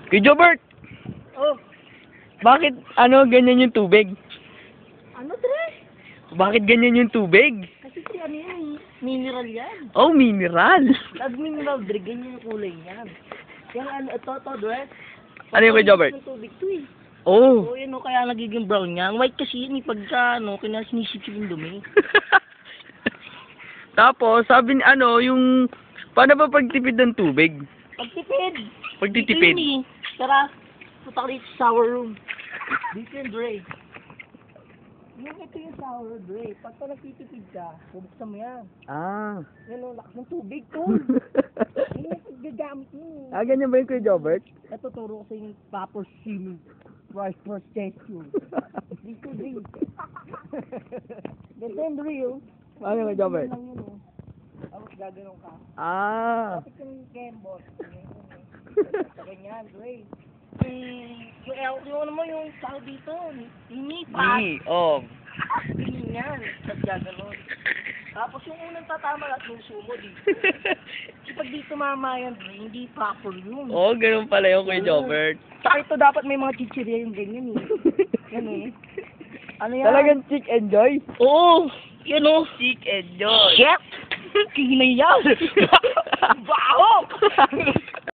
Kuya Jobert, Oh, bakit ganyan yung tubig? ano tre? Bakit ganyan yung tubig? Kasi tre, ano yan, mineral yan. Oh, mineral. Pag mineral, dre, ganyan yung kulay niyan. Yung ano, ito, dre. Ano yung Kuya Jobert? Ng tubig to eh. Oh. So, yun o, kaya nagiging brown yan. White kasi yun eh, pagka, sinisip yung dumi. Tapos, sabi ni yung, paano ba pagtipid ng tubig? Pagtipid! Pagtitipid. Dito yun eh. Tara, punta ka dito sa shower room. Dito yung Dre. Yung ito yung shower, Dre. Pagka nagtitipid ka, bubuksan mo yan. Ah. Yan o, lakas ng tubig, tol. Yan yung paggagamit mo. Ganyan ba yung Kuya Jobert? Ito, turo ko sa yung proper swimming. Proper gesture. Dito, Dre. Ganito yung Dre, oh. Ano yung Kuya Jobert? Lang yun, oh. Tapos gaganon ka. Ah. Tapos yung kembot. Ganyan, Dre. Yung ano mo, yung tao dito, inipat. Oh. Ganyan yan. Tapos gaganon. Tapos yung unang tatama at yung sumo dito. Kasi pag dito mamayan, Dre, hindi proper yun. Oh, ganun pala yung Kuya Jobert. Saka ito dapat may mga chichirya yung ganyan eh. Yan eh. Ano yan? Talagang chick enjoy? Oo. Yan o. Chick enjoy. Shit! Kinay yan! Baho!